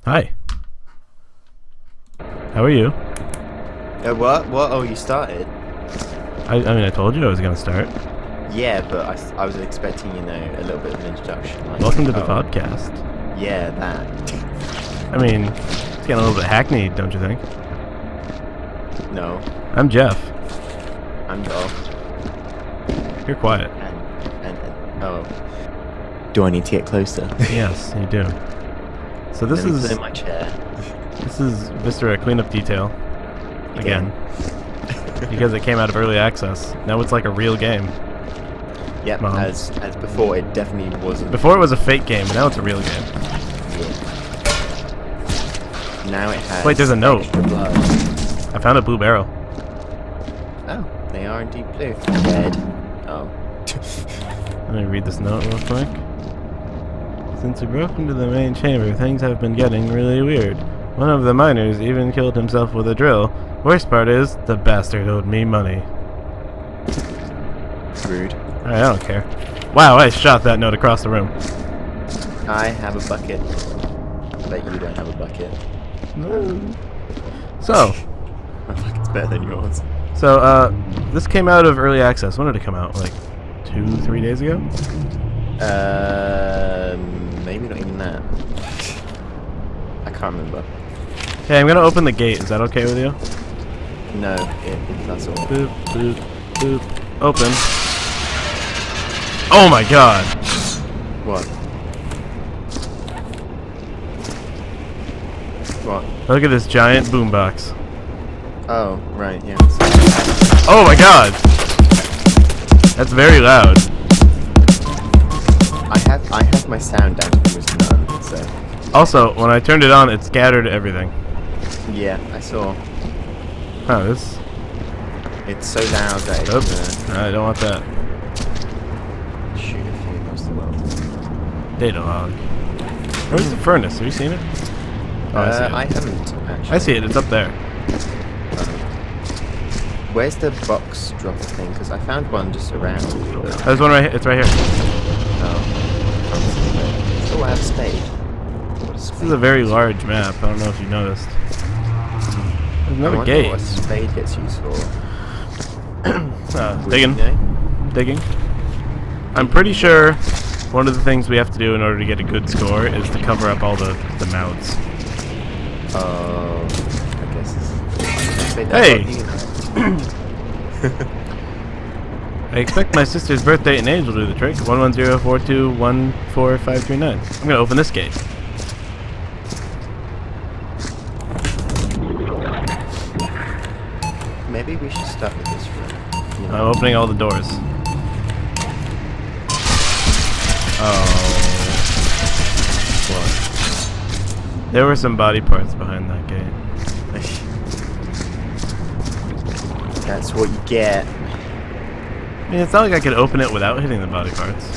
Hi. How are you? What? Oh, you started? I mean, I told you I was going to start. Yeah, but I was expecting, a little bit of an introduction. Like, Welcome to the Vodcast. Yeah, that. I mean, it's getting a little bit hackneyed, don't you think? No. I'm Jeff. I'm Dolph. You're quiet. Oh. Do I need to get closer? Yes, you do. So this Let me is... put in my chair. This is Mr. Cleanup Detail. Again. Because it came out of early access. Now it's like a real game. Yep, Mom. as before, it definitely wasn't. Before it was a fake game, now it's a real game. Yeah. Now it has... Wait, there's a note. extra blood. I found a blue barrel. Oh, they are indeed blue. Red. Oh. Let me read this note real quick. Since we broke into the main chamber, things have been getting really weird. One of the miners even killed himself with a drill. Worst part is, the bastard owed me money. Rude. Alright, I don't care. Wow, I shot that note across the room. I have a bucket. I bet you don't have a bucket. So, My bucket's better than yours. this came out of early access. When did it come out? Like 2-3 days ago? Maybe not even that. I can't remember. Hey, I'm gonna open the gate. Is that okay with you? No, that's all. Boop, boop, boop. Open. Oh my god! What? What? Look at this giant boombox. Oh, right, yeah. Oh my god! That's very loud. I have my sound down to almost none, so... Also, when I turned it on, it scattered everything. Yeah, I saw. Oh, this... It's so loud that it's Oops. I don't want that. shoot a few across the world. Data log. Where's the furnace? Have you seen it? Oh, I see it. I haven't, actually. I see it. It's up there. Where's the box dropper thing? Because I found one just around. There's one right here. It's right here. Oh, I have a spade. What This is a very large map. I don't know if you noticed. There's another I wonder gate. what a spade gets used for. Digging. You know? Digging. I'm pretty sure one of the things we have to do in order to get a good score is to cover up all the mouths. I guess. Hey! I expect my sister's birthday and age will do the trick. 11042145539. I'm gonna open this gate. Maybe we should start with this room. I'm opening all the doors. Oh. What? There were some body parts behind that gate. That's what you get. I mean, it's not like I could open it without hitting the body parts.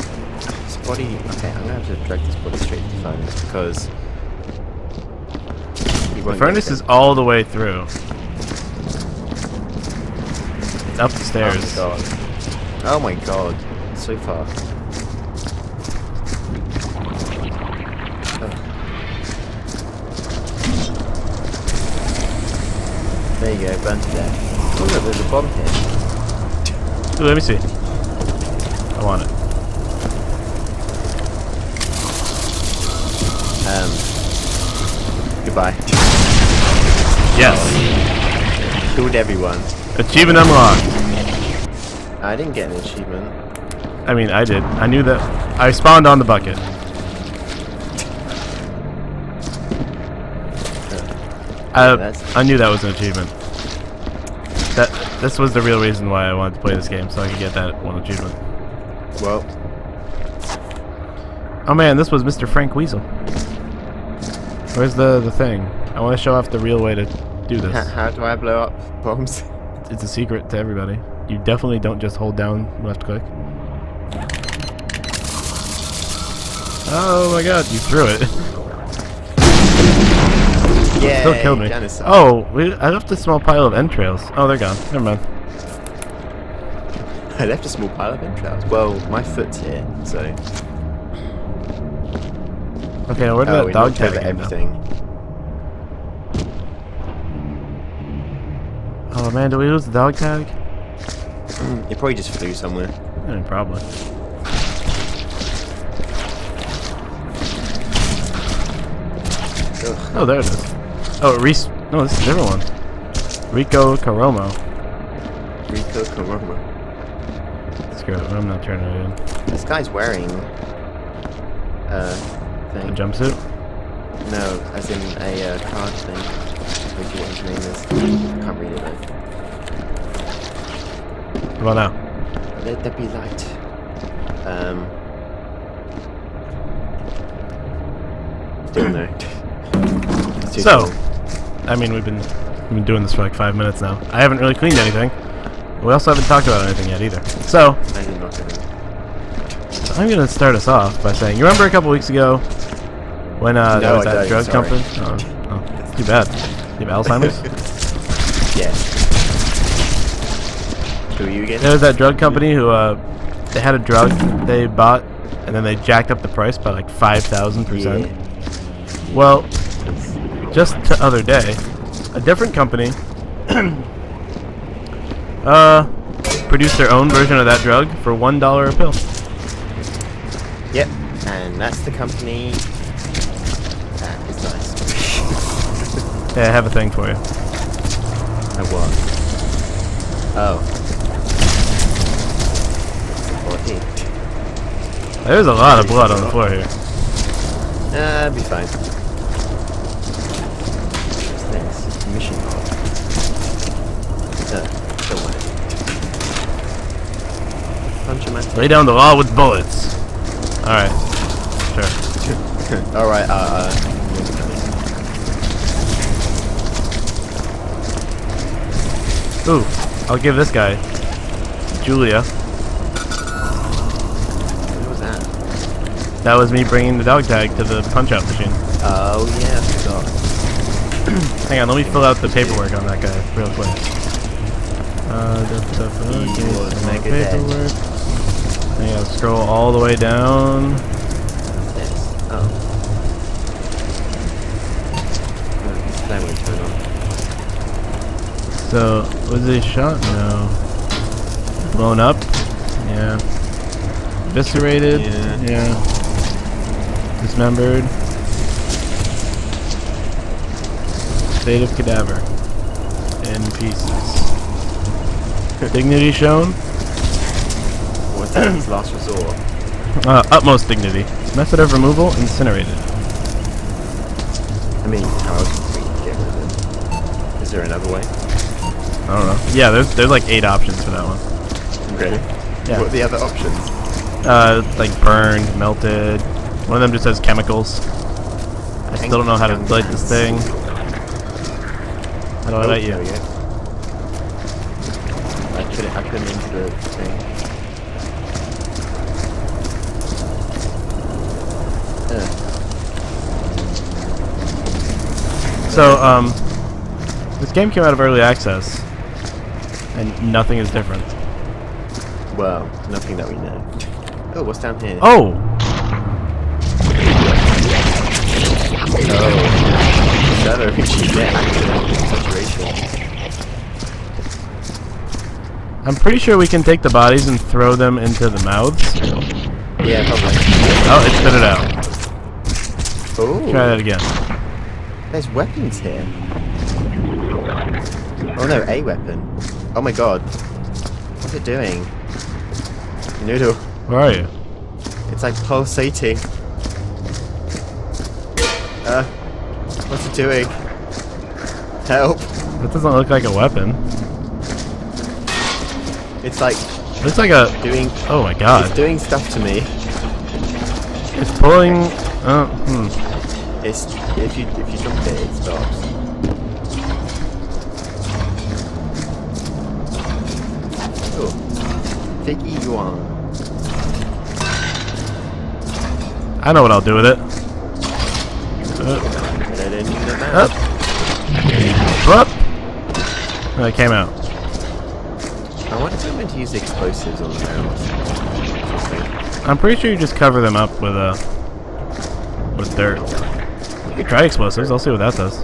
This body... Okay, I'm gonna have to drag this body straight to the furnace because... The furnace is all the way through. It's up the stairs. Oh my god. Oh my god. So far. Oh. There you go, burnt to death. Oh look, there's a bomb here. Ooh, let me see. I want it. Goodbye. Yes. Killed everyone. Achievement unlocked. I didn't get an achievement. I mean, I did. I knew that. I spawned on the bucket. I knew that was an achievement. This was the real reason why I wanted to play this game, so I could get that one achievement. Well. Oh man, this was Mr. Frank Weasel. Where's the thing? I want to show off the real way to do this. How do I blow up bombs? It's a secret to everybody. You definitely don't just hold down left click. Oh my god, you threw it. Yeah. Still killed me. Genocide. Oh, I left a small pile of entrails. Oh, they're gone. Never mind. I left a small pile of entrails. Well, my foot's here, so... Okay, now where did that dog tag over again, everything. Oh man, did we lose the dog tag? It probably just flew somewhere. Probably. Ugh. Oh, there it is. Oh, Reese. No, this is a different one. Rico Caromo. Rico Coroma. Screw it. I'm not turning it in. This guy's wearing A thing. jumpsuit? No, as in a card thing. Which is what his name is. I can't read it though. Come on now. Let there be light. Still no. It's too So, cool. I mean, we've been doing this for like 5 minutes now. I haven't really cleaned anything. We also haven't talked about anything yet either. So, I did not gonna. I'm gonna start us off by saying, you remember a couple weeks ago when there No, was I that don't, drug sorry. company? Oh, it's too bad. You have Alzheimer's? Yes. Who are you again? There was that drug company who they had a drug they bought and then they jacked up the price by like 5,000%. Well, just the other day, a different company produced their own version of that drug for $1 a pill. Yep, and that's the company that is nice. Yeah, I have a thing for you. And what? Oh. Body. There's a lot of blood on the floor here. Be fine. What's this? Mission log. Don't want it. Punch him at Lay down the law with bullets. Alright. Sure. Alright, Ooh, I'll give this guy Julia. what was that? That was me bringing the dog tag to the punch-out machine. Oh yeah, I forgot. Hang on, let me fill out the paperwork on that guy real quick. He was mega paperwork. I gotta scroll all the way down. What's this? Oh. This flame won't turn on. So, was he shot? No. Blown up? Yeah. Eviscerated? Yeah. Dismembered? State of cadaver. In pieces. Dignity shown? What's that? His last resort. Utmost dignity. Method of removal, incinerated. I mean, how else would we get rid of it? Is there another way? I don't know. Yeah, there's like 8 options for that one. Really? Yeah. What are the other options? Like burned, melted. One of them just says chemicals. I still don't know how to light this thing. How do I light you? There we go. I put him into the thing. So, this game came out of early access, and nothing is different. Well, nothing that we know. Oh, what's down here? Oh! Oh. Shadow, you get saturation. I'm pretty sure we can take the bodies and throw them into the mouths. Yeah, probably. Oh, it spit it out. Oh. Try that again. There's weapons here. Oh no, a weapon. Oh my god. What's it doing? Noodle. Where are you? It's like pulsating. What's it doing? Help. That doesn't look like a weapon. It's like Looks like a... doing... Oh my god. It's doing stuff to me. It's pulling... It's... If you jump it, it stops. Oh. Vicky Yuan. I know what I'll do with it. Put it in the mouth. Up. Oh, it came out. I wonder if I'm meant to use explosives on the mouse. I'm pretty sure you just cover them up with dirt. You could try explosives. I'll see what that does.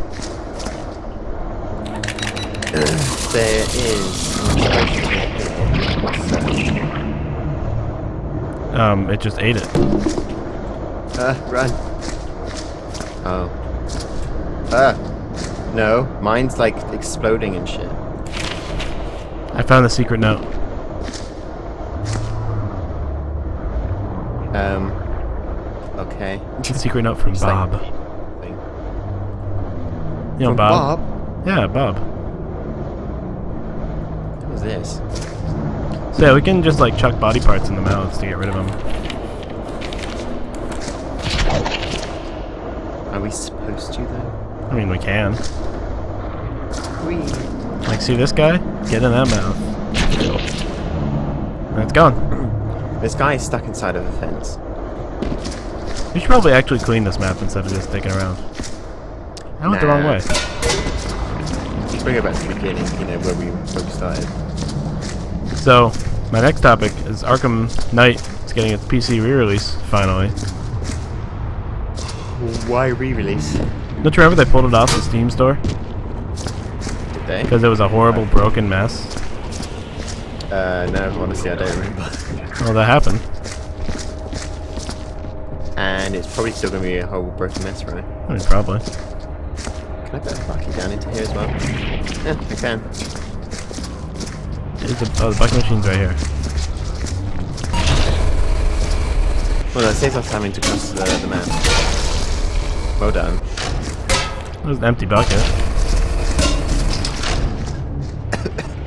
there is It just ate it. Run. Oh. No. Mine's like exploding and shit. I found the secret note. Okay. The secret note from Just Bob. like thing. You know From Bob? Bob? Yeah, Bob. What was this? So yeah, we can just like chuck body parts in the mouths to get rid of them. Are we supposed to though? I mean, we can. Whee. Like, see this guy? Get in that mouth. And it's gone. This guy is stuck inside of a fence. We should probably actually clean this map instead of just sticking around. I went the wrong way. Let's bring it back to the beginning, you know, where we started. So, my next topic is Arkham Knight is getting its PC re-release, finally. Why re-release? Don't you remember they pulled it off the Steam store? Did they? Because it was a horrible, broken mess. No, honestly, I don't remember. Well, that happened. And it's probably still going to be a whole broken mess, right? I mean, probably. Can I put a bucket down into here as well? Yeah, I can. Oh, the bucket machine's right here. Well, that saves us having to cross the map. Well done. There's an empty bucket.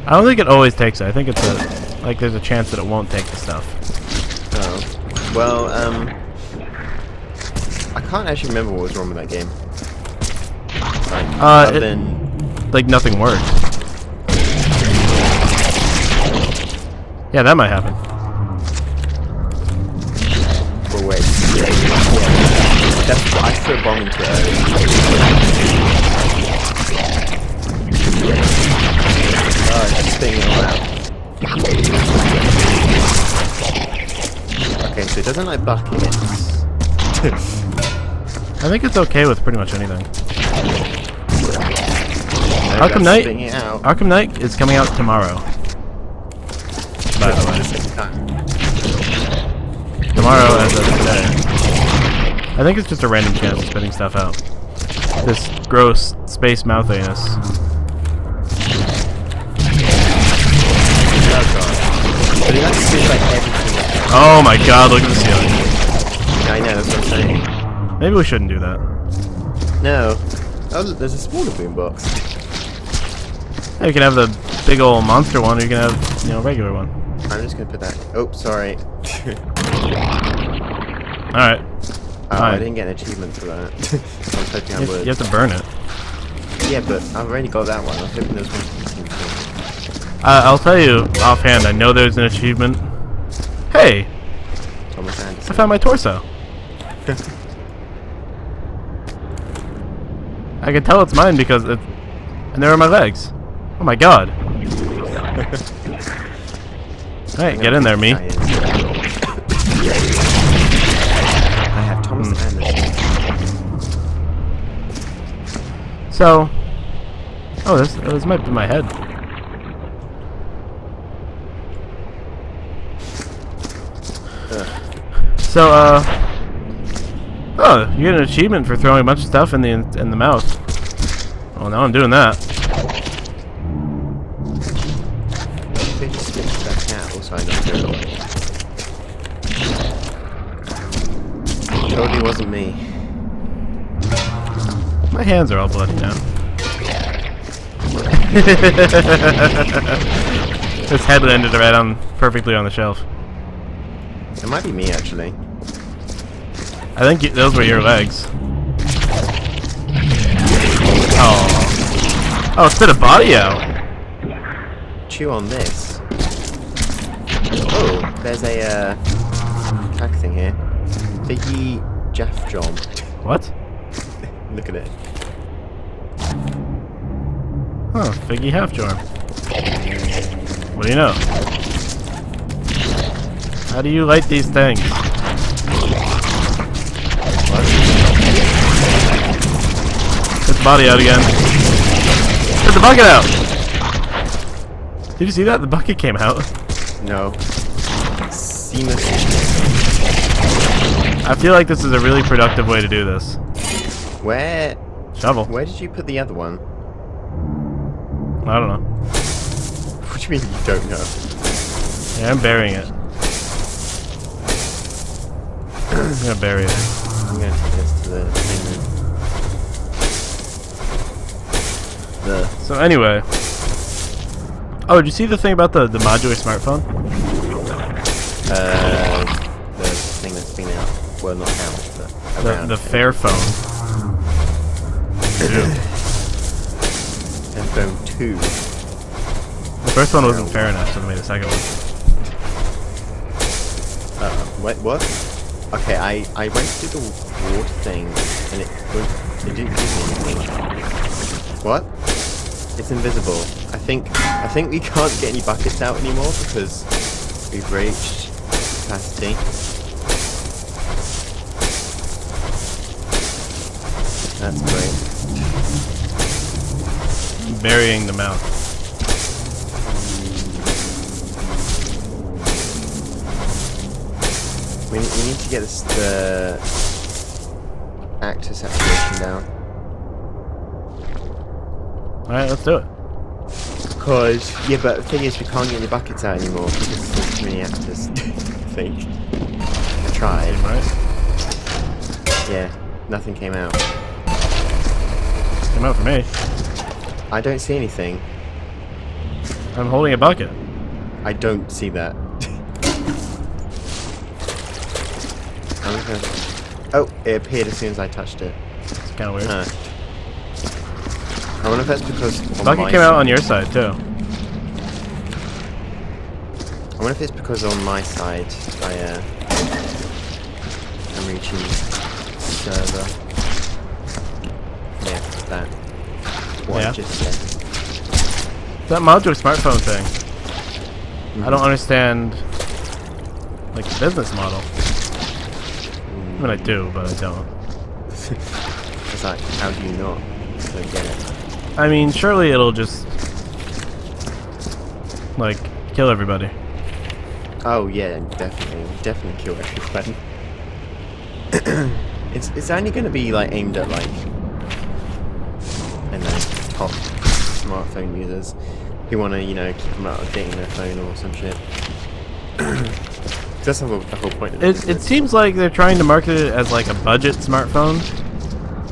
I don't think it always takes it. I think it's like there's a chance that it won't take the stuff. Oh. Well, I can't actually remember what was wrong with that game. Like, other than... like nothing worked. Yeah, that might happen. Well, wait. Yeah. That's I threw a bomb into it earlier. Oh, it's spinning all out. Okay, so it doesn't like buckets. I think it's okay with pretty much anything. Arkham Arkham Knight is coming out tomorrow. By the way. Tomorrow as of today. I think it's just a random chance of spitting stuff out. This gross space mouthiness. Oh my god, look at the ceiling. I know, that's what I'm saying. Maybe we shouldn't do that. No. Oh, look, there's a smaller boombox. Yeah, you can have the big old monster one, or you can have, you know, a regular one. I'm just gonna put that. Oh, sorry. Alright. Oh, I didn't get an achievement for that. I was hoping I would. You have to burn it. Yeah, but I've already got that one. I was hoping there was one. I'll tell you offhand, I know there's an achievement. Hey! Thomas Anderson. I found my torso. I can tell it's mine because it... And there are my legs. Oh my god. Alright, get in there, me. I have Thomas Anderson. So... Oh, this might be my head. So, oh, you get an achievement for throwing a bunch of stuff in the mouth. Well, now I'm doing that. They just switched back out, so I know they're away. Totally wasn't me. My hands are all bloody now. This head landed right on perfectly on the shelf. It might be me, actually. I think those were your legs. Oh. Oh, spit a body out. Chew on this. Oh, there's a tag thing here. Figgy Jaff John. What? Look at it. Oh, Figgy Half-Jorm. What do you know? How do you light these things? Put the body out again. Put the bucket out! Did you see that? The bucket came out. No. Seamless. I feel like this is a really productive way to do this. Where Shovel. did you put the other one? I don't know. What do you mean you don't know? Yeah, I'm burying it. I'm gonna bury it. I'm gonna take this to the thing then. So anyway. Oh, did you see the thing about the modular smartphone? The thing that's been out. Well, not out, but around. The Fair phone. And phone 2. The first one wasn't fair enough, so they made a second one. What? Okay, I went to the water thing and it didn't give me anything. What? It's invisible. I think we can't get any buckets out anymore because we've reached capacity. That's great. Burying the mouth. We need to get the actor saturation down. Alright, let's do it. Yeah, but the thing is, we can't get any buckets out anymore because there's too many actors. I think. I tried. Right? Yeah, nothing came out. Came out for me. I don't see anything. I'm holding a bucket. I don't see that. Oh, it appeared as soon as I touched it. It's kind of weird. I wonder if that's because The bucket came out on your side too. I wonder if it's because on my side I'm reaching server. Yeah, that. What Yeah. I just said. That modular smartphone thing. I don't understand, like, the business model. I mean, I do, but I don't. It's like, how do you not? I don't get it. I mean, surely it'll just, like, kill everybody. Oh yeah, definitely kill everybody. It's only going to be like aimed at like, I don't know, top smartphone users who want to, you know, keep them out of dating their phone or some shit. That's the whole point of it. It seems like they're trying to market it as like a budget smartphone.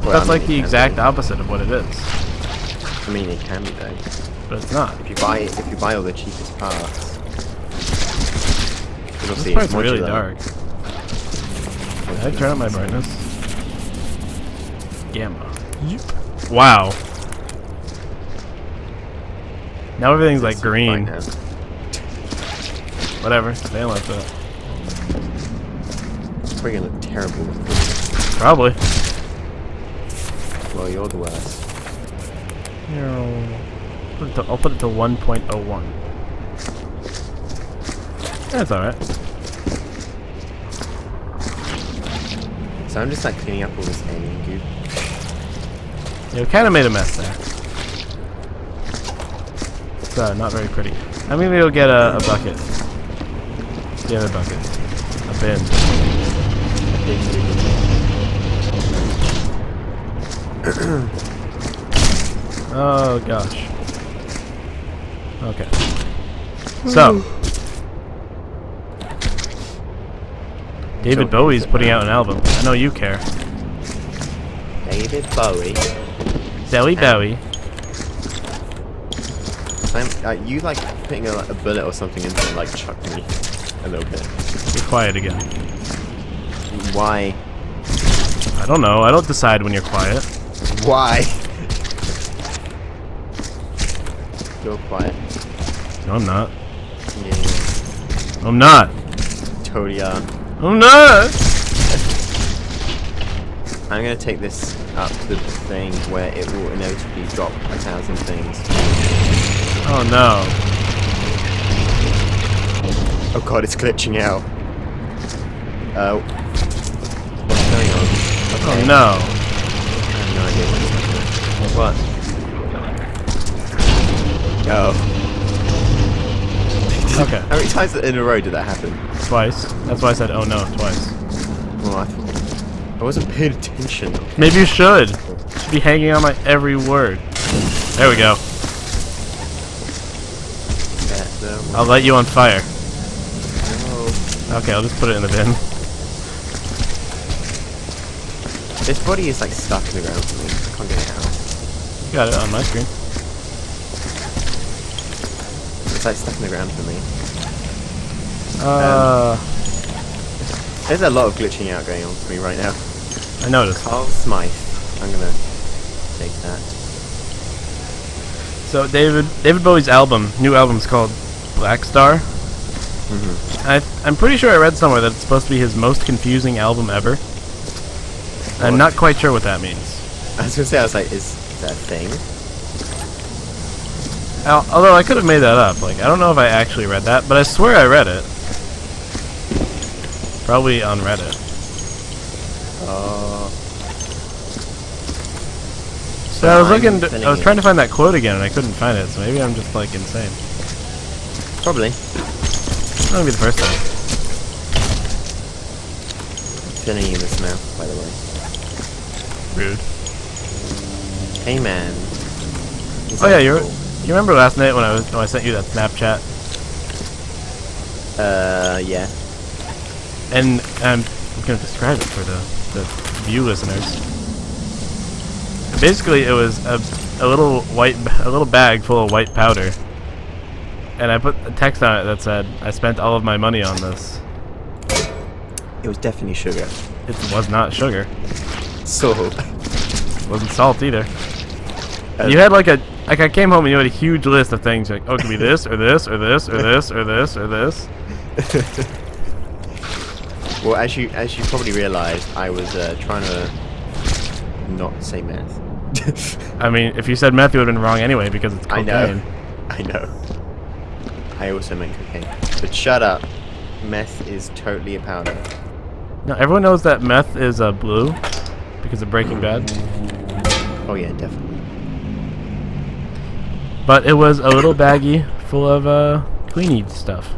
Well, That's I mean, like the exact opposite of what it is. I mean, it can be though. But it's not. If you buy all the cheapest parts, you'll This see part's it's modular. really dark. Can I turn up my brightness? Gamma. Wow. Now everything's like green. Whatever. Stay like that. It's probably gonna look terrible. Probably. Well, you're the worst. I'll put it to 1.01. That's alright. So I'm just like cleaning up all this alien goop. Yeah, we kind of made a mess there. It's not very pretty. I'm gonna go get a bucket. The other bucket. A bin. Oh gosh. Okay. So. David Bowie's putting out an album. I know you care. David Bowie. Zoe Bowie. You like putting a bullet or something into it, like chuck me a little bit. You're quiet again. Why? I don't know. I don't decide when you're quiet. Why? You're quiet. No, I'm not. Yeah. I'm not. Totally are. I'm not. I'm gonna take this up to the thing where it will inevitably drop 1,000 things. Oh no. Oh god, it's glitching out. What's going on? Okay. Oh no. I have no idea what's happening. What? Oh. Okay. How many times in a row did that happen? Twice. That's why I said, oh no, twice. Well, I wasn't paying attention. Maybe you should. Should be hanging on my every word. There we go. I'll light you on fire. No. Okay, I'll just put it in the bin. This body is like stuck in the ground for me. I can't get it out. Got it on my screen. It's like stuck in the ground for me. There's a lot of glitching out going on for me right now. I noticed. Carl Smythe. I'm gonna take that. So David Bowie's new album's called Black Star. I'm pretty sure I read somewhere that it's supposed to be his most confusing album ever. I'm not quite sure what that means. I was gonna say, I was like, is that a thing? Although I could have made that up. Like, I don't know if I actually read that, but I swear I read it. Probably on Reddit. So I was I was trying to find that quote again, and I couldn't find it. So maybe I'm just like insane. Probably. That won't be the first time. Filling you this now, by the way. Rude. Hey man. Oh yeah, you remember last night when I sent you that Snapchat? Yeah. And I'm gonna describe it for the view listeners. Basically, it was a little bag full of white powder, and I put a text on it that said, "I spent all of my money on this." It was definitely sugar. It was not sugar. Salt. It wasn't salt either. You had I came home and you had a huge list of things like, oh, it could be this or this or this or this or this or this. Well, as you probably realised, I was trying to not say meth. I mean, if you said meth, you would have been wrong anyway because it's cocaine. I know. I also meant cocaine. But shut up. Meth is totally a powder. No, everyone knows that meth is blue because of Breaking Bad. Oh yeah, definitely. But it was a little baggie full of cleaning stuff.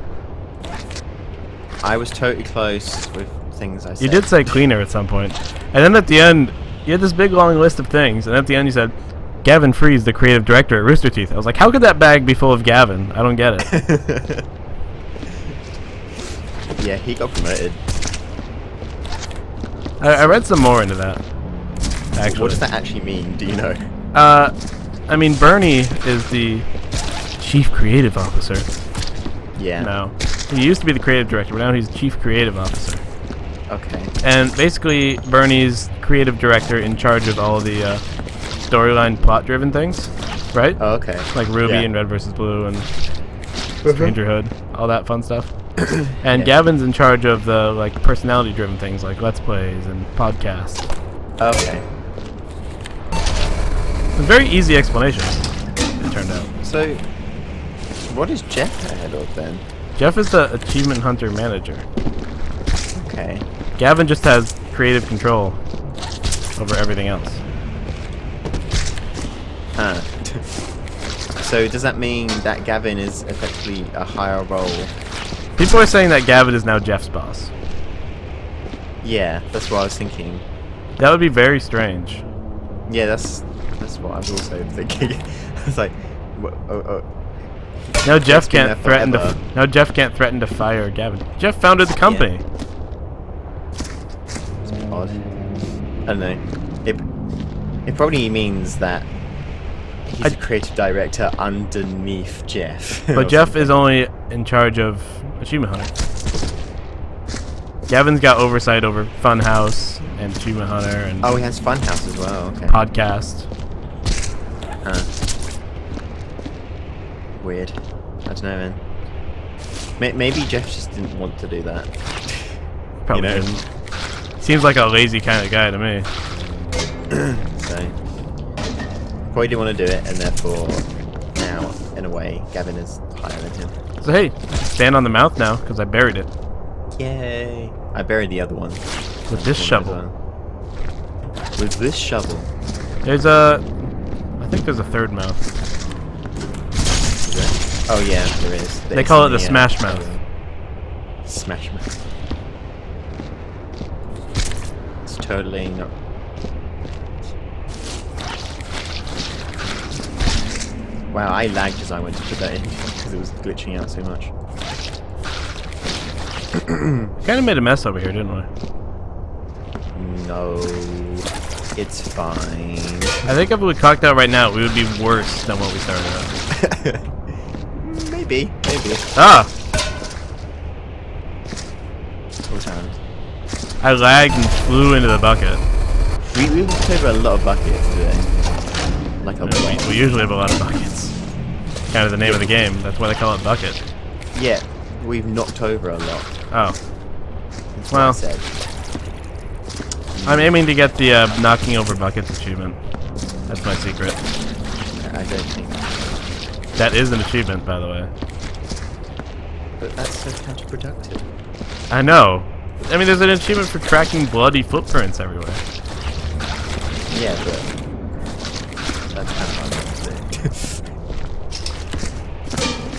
I was totally close with things I said. You did say cleaner at some point. And then at the end, you had this big long list of things, and at the end you said, Gavin Freeze, the creative director at Rooster Teeth. I was like, how could that bag be full of Gavin? I don't get it. Yeah, he got promoted. I read some more into that, actually. What does that actually mean? Do you know? I mean, Bernie is the chief creative officer. Yeah. No. He used to be the creative director, but now he's chief creative officer. Okay. And basically, Bernie's creative director in charge of all the storyline, plot-driven things, right? Oh, okay. Like Ruby and Red vs. Blue and Strangerhood, all that fun stuff. And Gavin's in charge of the personality-driven things like Let's Plays and podcasts. Okay. A very easy explanation, it turned out. So, what is Jeff ahead of then? Jeff is the achievement hunter manager. Okay. Gavin just has creative control over everything else. Huh. So does that mean that Gavin is effectively a higher role? People are saying that Gavin is now Jeff's boss. Yeah, that's what I was thinking. That would be very strange. Yeah, that's what I was also thinking. I was like, now Jeff can't threaten to fire Gavin. Jeff founded the company. Yeah. It's odd. I don't know. It probably means that he's a creative director underneath Jeff. But Jeff is only in charge of Achievement Hunter. Gavin's got oversight over Funhouse and Achievement Hunter and he has Funhouse as well. Okay. Podcast. Weird. I don't know, man. Maybe Jeff just didn't want to do that. Probably didn't. Seems like a lazy kind of guy to me. So, probably didn't want to do it, and therefore, now, in a way, Gavin is higher than him. So hey, stand on the mouth now, because I buried it. Yay! I buried the other one. With this shovel. With this shovel. There's I think there's a third mouth. Is there? Oh yeah, there is. They call it the Smash Mouth. Smash Mouth. It's totally not. Wow, I lagged as I went to put that in because it was glitching out so much. Kind of made a mess over here, didn't we? No, it's fine. I think if we clocked out right now, we would be worse than what we started out. Maybe. Ah! What time? I lagged and flew into the bucket. We've played a lot of buckets today. Like a lot. We usually have a lot of buckets. Kind of the name of the game. That's why they call it bucket. Yeah, we've knocked over a lot. Oh. That's Well, what I said. I'm aiming to get the knocking over buckets achievement. That's my secret. I don't think. That is an achievement, by the way. But that's so counterproductive. I know. I mean, there's an achievement for tracking bloody footprints everywhere. Yeah, but that's kind of hard to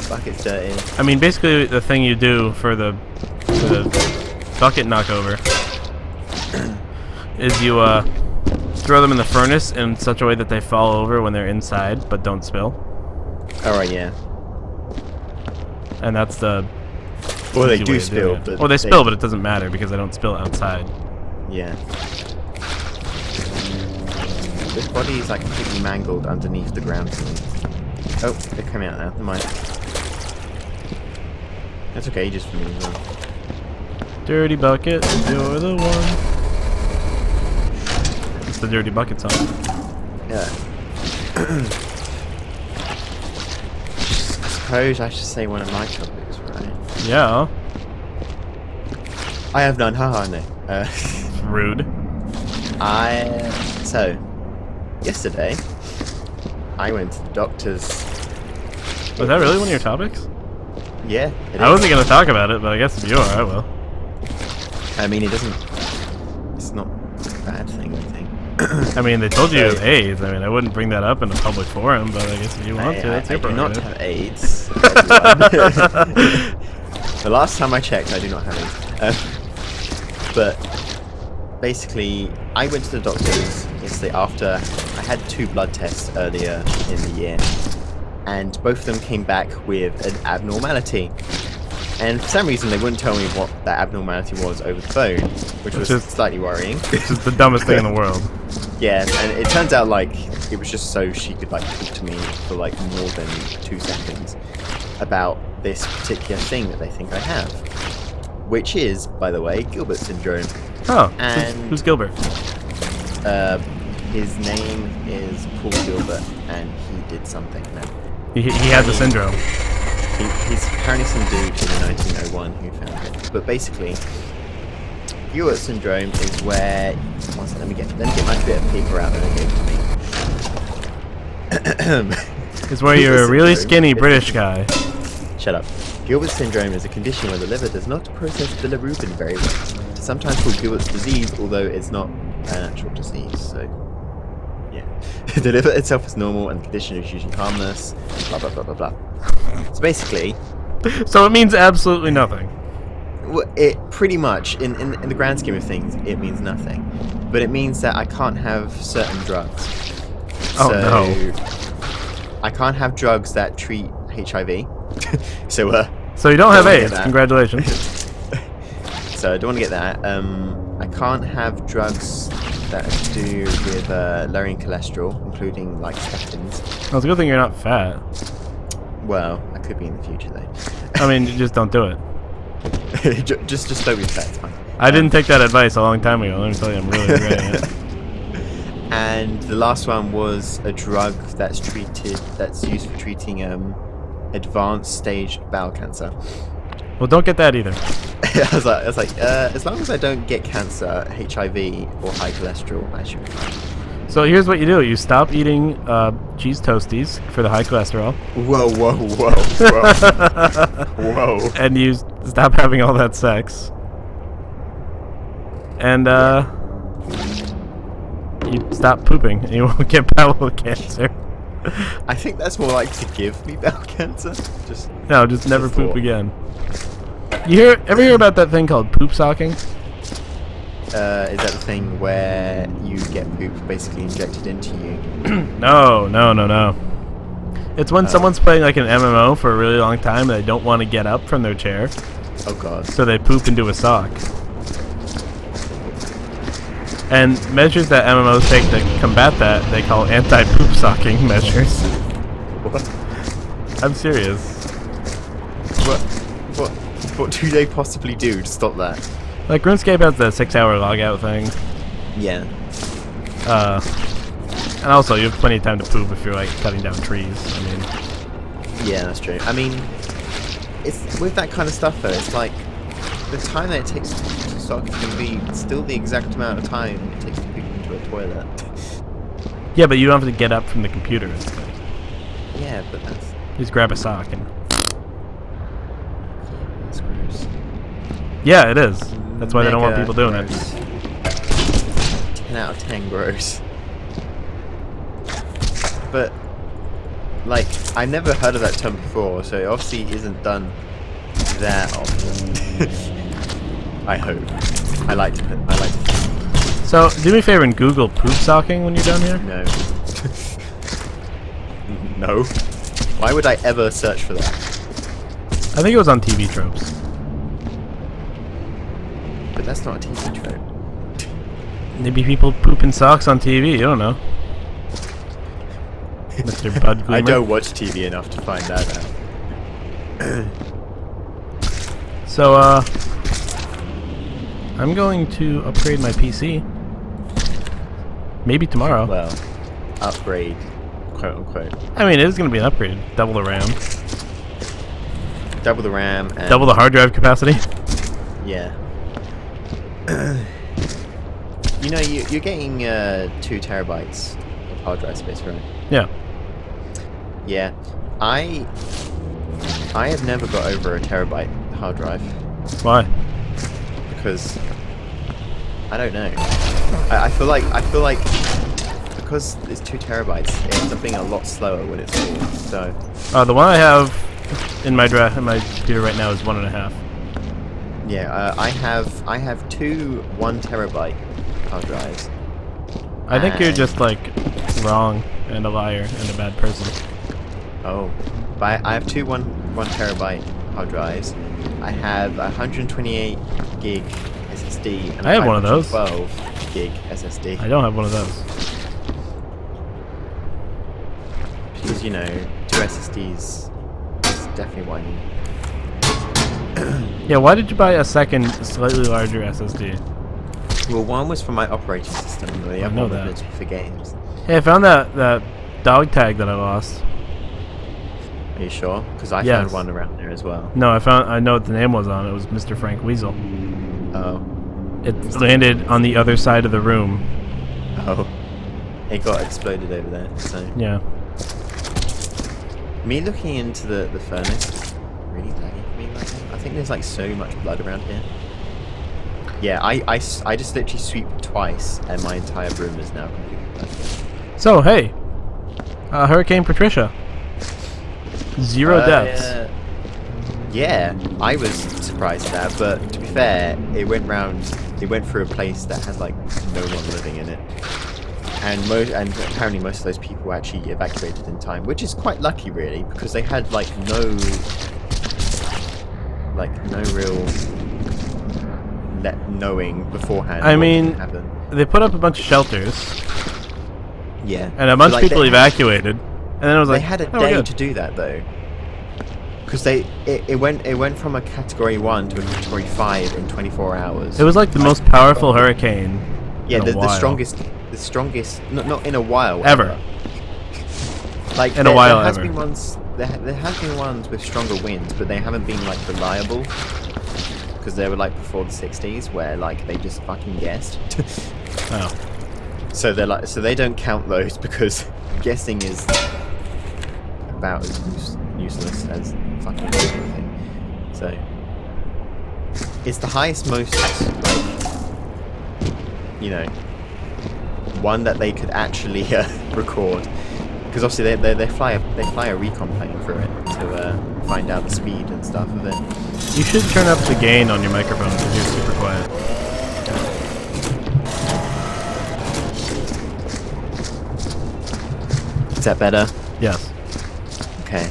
do. Bucket's dirty. I mean, basically, the thing you do for the bucket knockover is you throw them in the furnace in such a way that they fall over when they're inside, but don't spill. Alright, yeah. And that's the. Well, they easy way do of doing spill, it. but Well, they spill, but it doesn't matter because they don't spill outside. Yeah. This body is like completely mangled underneath the ground. Oh, they're coming out now. Never mind. That's okay, just for me as well. Dirty bucket, you're the one. It's the Dirty Bucket song. Yeah. I suppose I should say one of my topics, right? Yeah. I have none, haha, no. Rude. So, yesterday, I went to the doctor's. Was that really one of your topics? Yeah, it I is. wasn't going to talk about it, but I guess if you are, I will. I mean, it doesn't. It's not a bad thing, I think. I mean, they told you you So- have AIDS. I mean, I wouldn't bring that up in a public forum, but I guess if you want to, that's I your do not prerogative. have AIDS. everyone. The last time I checked, I do not have AIDS. But basically, I went to the doctor's yesterday after I had 2 blood tests earlier in the year, and both of them came back with an abnormality. And for some reason, they wouldn't tell me what that abnormality was over the phone, which was is- slightly worrying. It's just the dumbest thing in the world. Yeah, and it turns out like it was just so she could like talk to me for like more than 2 seconds about this particular thing that they think I have, which is, by the way, Gilbert syndrome. Oh, And- who's Gilbert? His name is Paul Gilbert, and he did something. No, He had the syndrome. he's apparently some dude in 1901 who found it. But basically, Gilbert syndrome is where. One second, let me get my bit of paper out that they gave to me. It's where you're a really Syndrome skinny is- British guy. Shut up. Gilbert syndrome is a condition where the liver does not process bilirubin very well. It's sometimes called Gilbert's disease, although it's not an actual disease, so yeah. The liver itself is normal and the condition is usually harmless, blah blah blah blah blah. So basically, So it means absolutely nothing. it pretty much, in the grand scheme of things, it means nothing. But it means that I can't have certain drugs. Oh, So, no. I can't have drugs that treat HIV. So So you don't have Don't get AIDS. that. Congratulations. So I don't want to get that. I can't have drugs that do with lowering cholesterol, including like statins. Well, it's a good thing you're not fat. Well, I could be in the future though. I mean, you just don't do it. just don't be fat. It's fine. I didn't take that advice a long time ago. Let me tell you, I'm really regretting it. And the last one was a drug that's used for treating advanced stage bowel cancer. Well, don't get that either. I was like, as long as I don't get cancer, HIV, or high cholesterol, I should be fine. So here's what you do. You stop eating cheese toasties for the high cholesterol. Whoa, whoa. And you stop having all that sex. And you stop pooping and you won't get bowel cancer. I think that's more like to give me bowel cancer. Just No, just never poop thought. again. Ever hear about that thing called poop socking? Is that the thing where you get poop basically injected into you? No. It's when someone's playing like an MMO for a really long time and they don't want to get up from their chair, Oh god. so they poop into a sock. And measures that MMOs take to combat that, they call anti-poop socking measures. What? I'm serious. What do they possibly do to stop that? Like RuneScape has the 6-hour logout thing. Yeah. And also you have plenty of time to poop if you're like cutting down trees. I mean, Yeah, that's true. I mean, it's with that kind of stuff though. It's like the time that it takes to sock can be still the exact amount of time it takes to poop into a toilet. yeah, but you don't have to get up from the computer. It's like, Yeah, but that's just grab a sock and. gross. Yeah, it is. That's why they don't want Mega people doing gross. 10 out of 10 gross. But like, I never heard of that term before, so it obviously isn't done that often. I hope. I like to. So, do me a favor and Google poop socking when you're done here. No. No. Why would I ever search for that? I think it was on TV tropes. But that's not a TV trope. Maybe people poop in socks on TV. You don't know. Mr. Bud Gleamer. I don't watch TV enough to find that out. So, I'm going to upgrade my PC. Maybe tomorrow. Well, upgrade, quote unquote. I mean, it is going to be an upgrade. Double the RAM. Double the RAM and Double the hard drive capacity. yeah. You know, you're getting 2 terabytes of hard drive space, right? Yeah. Yeah. I have never got over a terabyte hard drive Why? because I don't know. I feel like because it's 2 terabytes, it ends up being a lot slower when it's full. So The one I have in my computer right now is 1.5. yeah, I have 2 1 terabyte hard drives. I think you're just like wrong and a liar and a bad person. Oh, but I have 2 1 terabyte hard drives. I have 128 gig SSD and I have one of those. 12 gig SSD. I don't have one of those. Because, you know, 2 SSDs is definitely what I need. Yeah, why did you buy a second, slightly larger SSD? Well, one was for my operating system, and the other know one that. was for games. Hey, I found that dog tag that I lost. Are you sure? Because I Yes. found one around there as well. No, I know what the name was on it. It was Mr. Frank Weasel. Oh. It landed on the other side of the room. Oh. It got exploded over there, so... Yeah. Me looking into the furnace is really laggy for me right now. I think there's like so much blood around here. Yeah, I just literally sweep twice and my entire room is now completely blood. So, hey. Hurricane Patricia. 0 deaths. Yeah, I was surprised at that, but to be fair, it went through a place that has like no one living in it. And apparently most of those people were actually evacuated in time, which is quite lucky really, because they had like no real knowing beforehand. I what mean, would happen. they put up a bunch of shelters, Yeah, and a bunch But, of people evacuated, and then it was they like, had a oh, we're day good. to do that though, because it went from a category 1 to a category 5 in 24 hours. It was like the most powerful hurricane Yeah, in a the while. strongest, not in a while Ever. Like In a while, there has ever. been ones there has been ones with stronger winds, but they haven't been like reliable because they were like before the 60s where like they just fucking guessed. Oh. So they don't count those because guessing is about as useless as fucking anything. So it's the highest, most like, you know, one that they could actually record, Because obviously they fly a recon plane through it to find out the speed and stuff of it. You should turn up the gain on your microphone because you're super quiet. Is that better? Yes. Okay.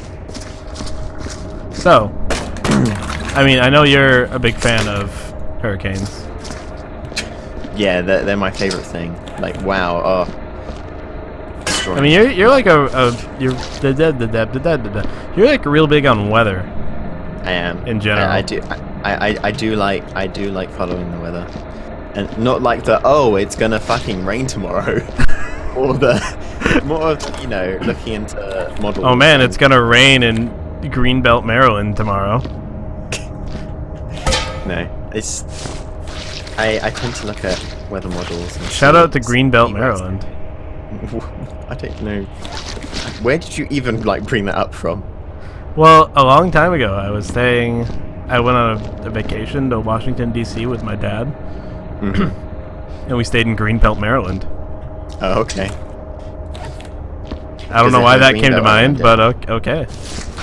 So, I mean, I know you're a big fan of hurricanes. Yeah, they're my favorite thing. Like, wow, oh. I mean, you're like you're like real big on weather. I am. In general. I do like following the weather. And not like it's gonna fucking rain tomorrow. Or more of, looking into models. Oh man, it's gonna rain in Greenbelt, Maryland tomorrow. No, it's... I tend to look at weather models. And shout out to Greenbelt, Maryland. I don't know. Where did you even, bring that up from? Well, a long time ago, I went on a vacation to Washington, D.C. with my dad. Mm-hmm. And we stayed in Greenbelt, Maryland. Oh, okay. I don't know why that came to mind, but okay.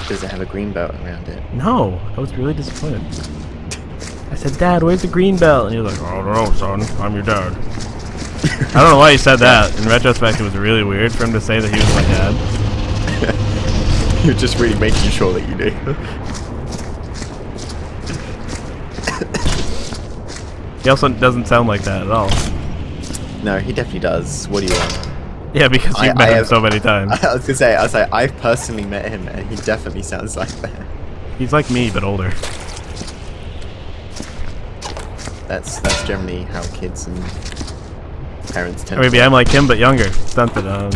Does it have a green belt around it? No, I was really disappointed. I said, Dad, where's the green belt? And he was like, oh, no, son, I'm your dad. I don't know why he said that. In retrospect, it was really weird for him to say that he was my dad. You're just really making sure that you do. He also doesn't sound like that at all. No, he definitely does. What do you want? Yeah, because you've met him so many times. I was gonna say, I've personally met him, and he definitely sounds like that. He's like me, but older. That's generally how kids and parents tend. Or maybe I'm like him, but younger. Dun, dun, dun.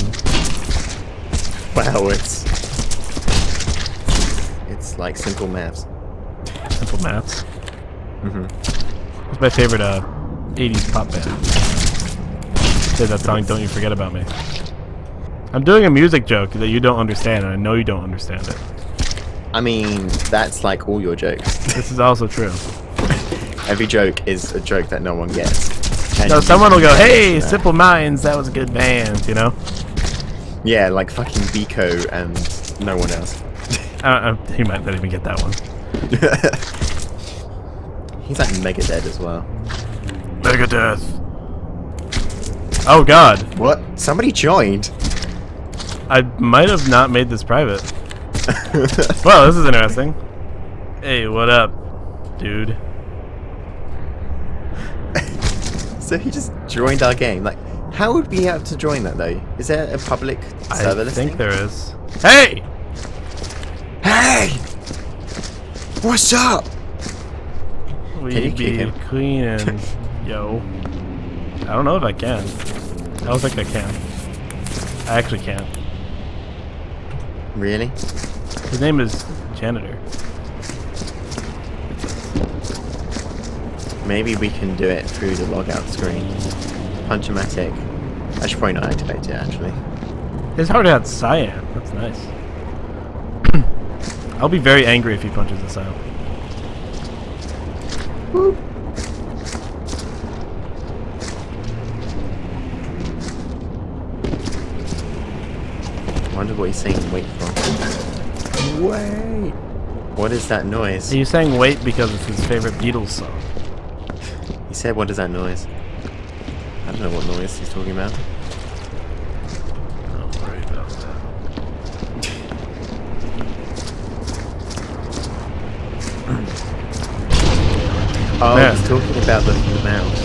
Wow, it's like simple maths. Simple maths. Mm-hmm. What's my favorite 80s pop band? Say that song, Don't You Forget About Me. I'm doing a music joke that you don't understand, and I know you don't understand it. I mean, that's like all your jokes. This is also true. Every joke is a joke that no one gets. So someone will go, hey, Simple Minds, that was a good band, you know? Yeah, like fucking Biko and no one else. He might not even get that one. He's like Megadeth as well. Megadeth. Oh god. What? Somebody joined? I might have not made this private. Well, this is interesting. Hey, what up, dude? So he just joined our game. Like, how would we have to join that though? Is there a public server I listing? think there is. Hey! Hey! What's up? We be cleaning, yo. I don't know if I can. I don't think I can. I actually can't. Really? His name is Janitor. Maybe we can do it through the logout screen. Punch-o-matic. I should probably not activate it actually. His hard hat's cyan. That's nice. I'll be very angry if he punches us out. Woo. I wonder what he's saying wait for. Wait! What is that noise? He's saying wait because it's his favorite Beatles song. He said what is that noise? I don't know what noise he's talking about. Don't worry about that. Oh, Man. he's talking about the mouse.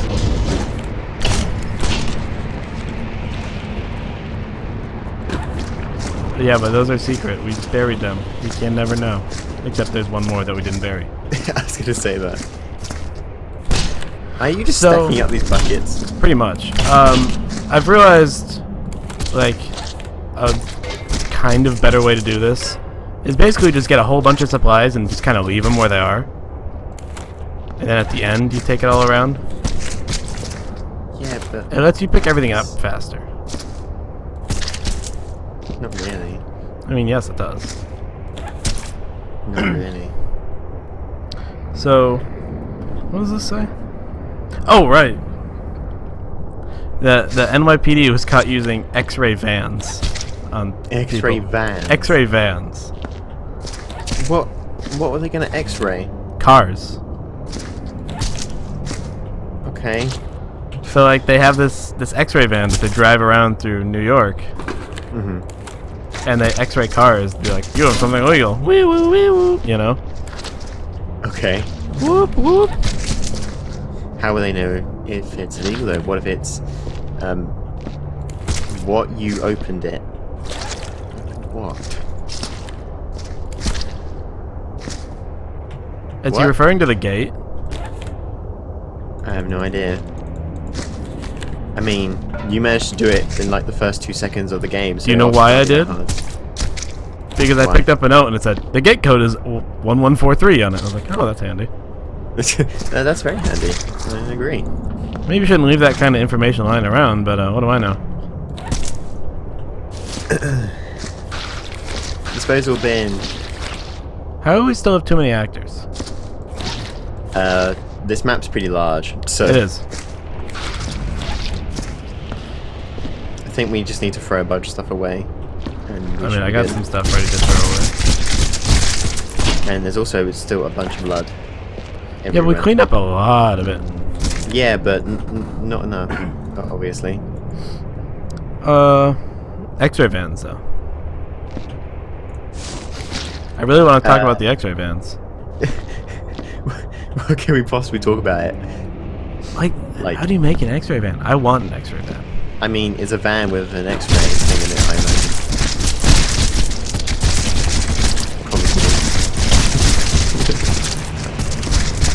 Yeah, but those are secret. We buried them. We can never know. Except there's one more that we didn't bury. I was gonna say that. Are you just stacking up these buckets? Pretty much. I've realized, like, a kind of better way to do this is basically just get a whole bunch of supplies and just kind of leave them where they are. And then at the end, you take it all around. Yeah, but... It lets you pick everything up faster. Not really. I mean, yes, it does. Not really. So, what does this say? Oh, right. The NYPD was caught using X-ray vans on X-ray people. vans. X-ray vans. What were they gonna X-ray? Cars. Okay. So like they have this X-ray van that they drive around through New York, Mhm. and they X-ray cars. They're like, you have something illegal. Wee woo wee woo. You know. Okay. Whoop whoop. How will they know if it's illegal though? What if it's what you opened it? What? Is What? he referring to the gate? I have no idea. I mean, you managed to do it in like the first 2 seconds of the game. So Do you know it's why not I that did? hard. Because I Why? picked up a note and it said the gate code is 1143 on it. I was like, oh, that's handy. That's very handy. I agree. Maybe you shouldn't leave that kind of information lying around, but what do I know? Disposal bin. How do we still have too many actors? This map's pretty large, so It is. I think we just need to throw a bunch of stuff away. And we I mean, should I be got good. some stuff ready to throw And there's also still a bunch of blood. away. Yeah, but we everywhere. cleaned up a lot of it. Yeah, but not enough, obviously. X-ray vans, though. I really want to talk about the X-ray vans. What can we possibly talk about it? Like, how do you make an X-ray van? I want an X-ray van. I mean, it's a van with an X-ray thing in it, I imagine.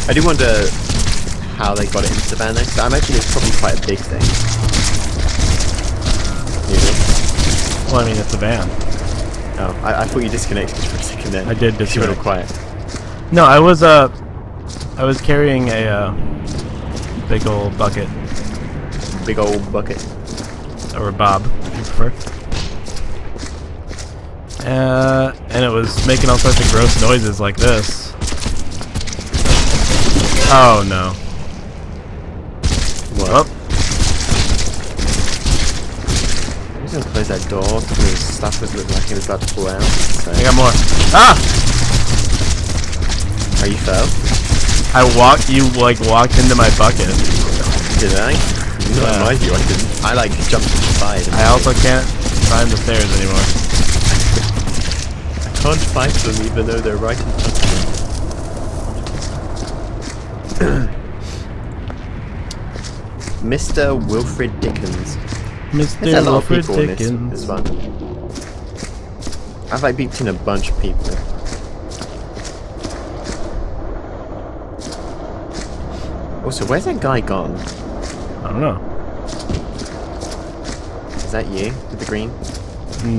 I do wonder how they got it into the van though, 'cause I imagine it's probably quite a big thing. You know? Well, I mean, it's a van. Oh, I thought you disconnected for a second then. I did You were disconnect. quiet. No, I was carrying a big old bucket, Big old bucket. or a bob, if you prefer. And it was making all sorts of gross noises like this. Oh no. What? Well, I'm just gonna close that door because stuff was looking like it was about to fall out. So. I got more. Ah! Oh, you fell? You walked into my bucket. Did I? Not Yeah. in my view, I didn't. I like jumped to the side. I also can't find the stairs anymore. I can't fight them even though they're right in front of me. Mr. Wilfred Dickens. There's a Mr. lot of Wilfred people in this Dickens. one. I've like beeped in a bunch of people. Also, where's that guy gone? I don't know. Is that you with the green?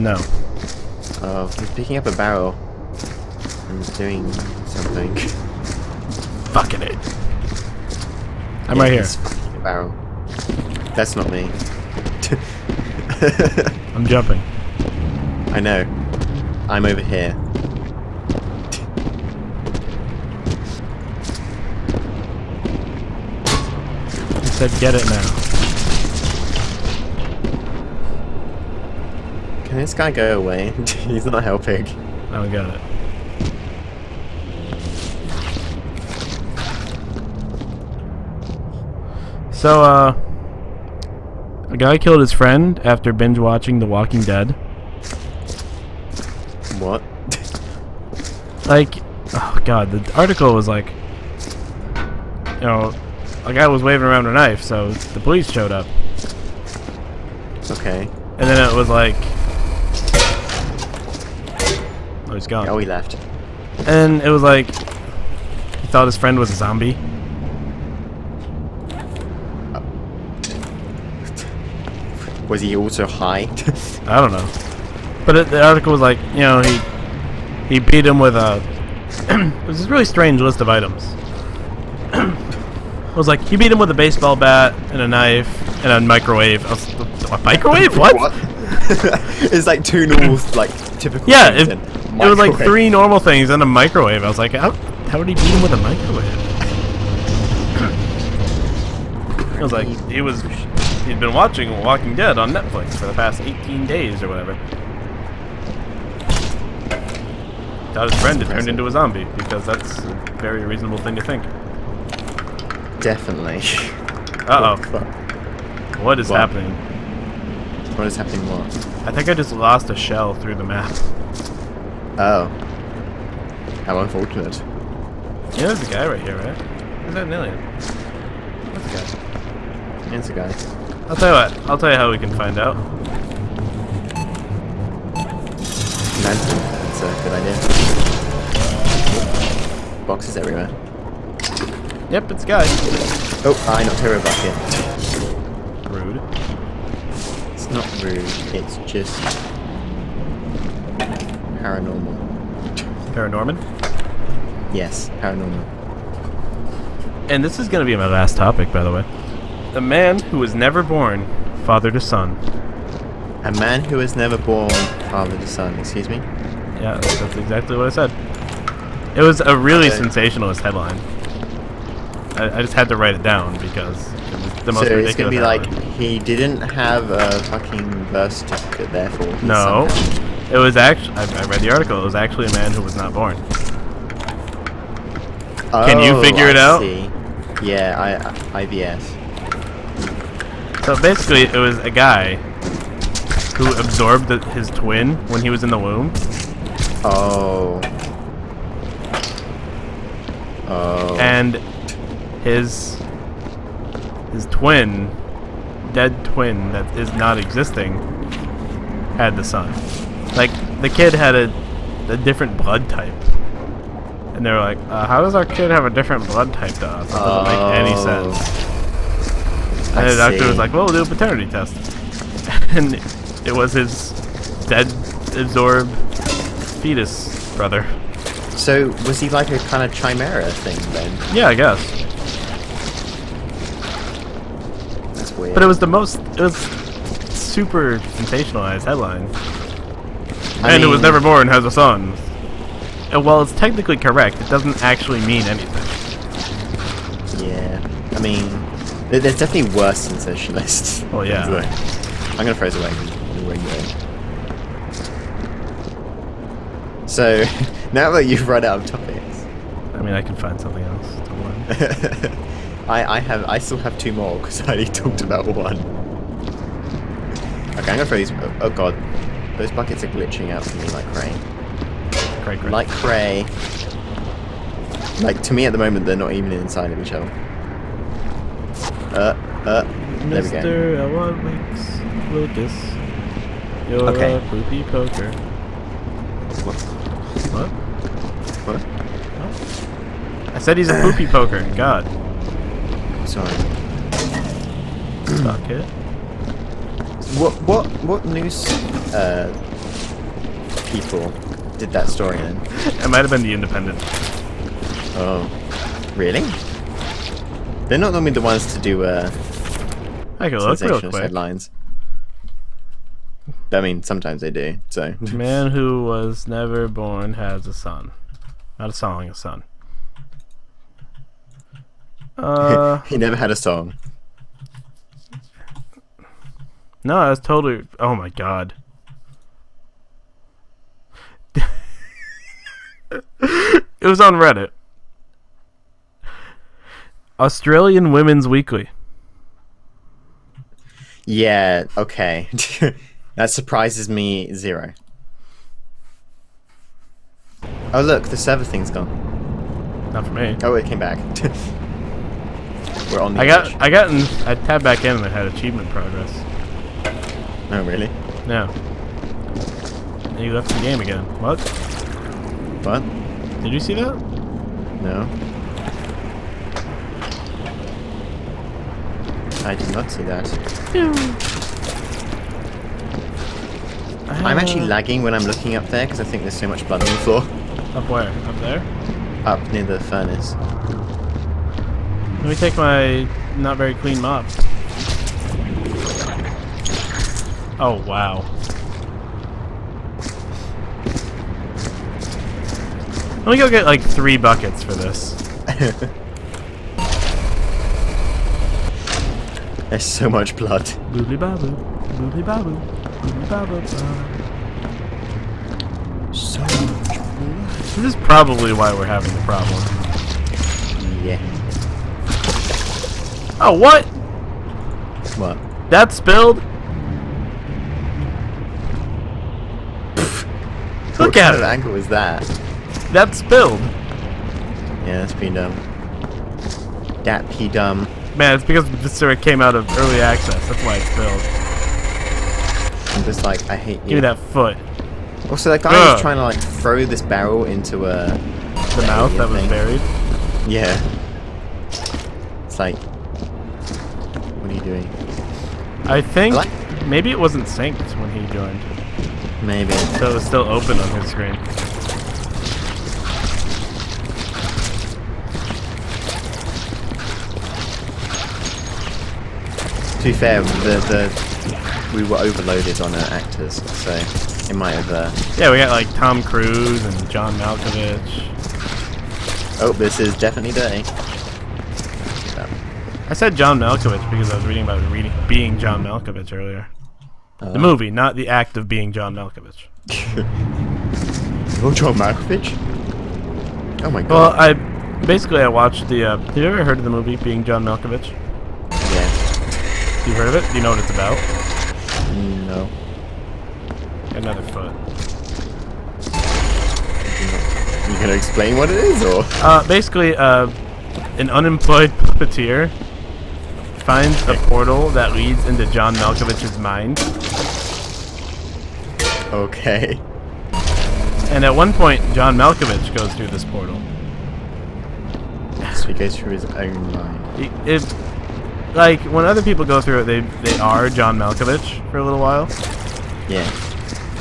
No. Oh, he's picking up a barrel and doing something. Fucking it. I'm Yeah, right here. he's fucking a barrel. That's not me. I'm jumping. I know. I'm over here. I said get it now. Can this guy go away? He's not helping. I don't got it. So, a guy killed his friend after binge watching The Walking Dead. What? Like, oh god, the article was like, you know, a guy was waving around a knife, so the police showed up. Okay. And then it was like, oh, he's gone. Oh, he left. And it was like, he thought his friend was a zombie. Was he also high? I don't know. But the article was like, you know, he beat him with a... it was this really strange list of items. It was like, he beat him with a baseball bat and a knife and a microwave. I was, a microwave? What? It's like two normal, like, typical Yeah, things it then. was like Microwave. 3 normal things and a microwave. I was like, how did he beat him with a microwave? It was like, he'd been watching Walking Dead on Netflix for the past 18 days or whatever. thought his friend had turned into a zombie, because that's a very reasonable thing to think. Definitely. Uh-oh. Fuck. What is happening? What is happening what? I think I just lost a shell through the map. Oh. How unfortunate. Yeah, there's a guy right here, right? Is that an alien? That's a guy. It's a guy. I'll tell you what. I'll tell you how we can find out. Lantern. That's a good idea. Boxes everywhere. Yep, it's a guy. Oh, I knocked her a bucket. Rude. It's not rude, it's just paranormal. Paranorman? Yes, paranormal. And this is going to be my last topic, by the way. A man who was never born fathered a son. A man who was never born fathered a son, excuse me? Yeah, that's exactly what I said. It was a really sensationalist headline. I just had to write it down because it was the most ridiculous. So it's gonna be headline. like he didn't have a fucking birth certificate, therefore. No, it was actually. I read the article. It was actually a man who was not born. Oh, Can you figure it out? See. Yeah, IVF. So basically, it was a guy who absorbed his twin when he was in the womb. Oh. Oh. And his twin, dead twin that is not existing, had the son. Like, the kid had a different blood type. And they were like, how does our kid have a different blood type to us? That doesn't make any sense. And the doctor was like, well, we'll do a paternity test. And it was his dead, absorbed fetus brother. So, was he like a kind of chimera thing then? Yeah, I guess. That's weird. But it was super sensationalized headline. And who was never born has a son. And while it's technically correct, it doesn't actually mean anything. Yeah. I mean, there's definitely worse sensationalists. Well, yeah. I'm gonna throw it away. So, now that you've run out of topics... I mean, I can find something else. Don't worry. I still have two more, because I already talked about one. Okay, I'm gonna throw these... Oh god. Those buckets are glitching out for me like cray. Cray. Like cray. Like, to me at the moment, they're not even inside of each other. There we go. Mr. Elwood Lucas, you're a poopy poker. What? What? Oh. I said he's a poopy poker. God. Sorry. Stop it. What news people did that story in? It might have been The Independent. Oh. Really? They're not normally the ones to do I can look real quick. headlines. I mean, sometimes they do, so... Man who was never born has a son. Not a song, a son. He never had a song. No, that's totally... Oh my god. It was on Reddit. Australian Women's Weekly. Yeah, okay. That surprises me zero. Oh look, the server thing's gone. Not for me. Oh, it came back. We're on the I tabbed back in and it had achievement progress. Oh, really? No. And you left the game again. What? What? Did you see that? No. I did not see that. I'm actually lagging when I'm looking up there because I think there's so much blood on the floor. Up where? Up there? Up near the furnace. Let me take my not very clean mop. Oh, wow. Let me go get like 3 buckets for this. There's so much blood. Boobly babu, boobly babu, boobly babu. So much blood. This is probably why we're having the problem. Yeah. Oh, what? What? That spilled? Look What at kind of it. angle is that? That spilled. Yeah, that's pretty dumb. That pretty dumb. Man, it's because this sort of came out of early access. That's why it spilled. I'm just like, I hate you. Give me that foot. Also, that guy was trying to like throw this barrel into The mouth that was buried. Yeah. It's like, what are you doing? I think maybe it wasn't synced when he joined. Maybe. So it was still open on his screen. To be fair, we were overloaded on actors, so it might have. Yeah, we got like Tom Cruise and John Malkovich. Oh, this is definitely dirty. I said John Malkovich because I was reading about being John Malkovich earlier. The movie, not the act of being John Malkovich. You're John Malkovich? Oh my god. Well, I watched the. Have you ever heard of the movie Being John Malkovich? Yeah. You heard of it? Do you know what it's about? No. Another foot. You gonna explain what it is, or? Basically, an unemployed puppeteer finds a portal that leads into John Malkovich's mind. Okay. And at one point, John Malkovich goes through this portal. So he goes through his own mind. Like, when other people go through it, they are John Malkovich for a little while. Yeah.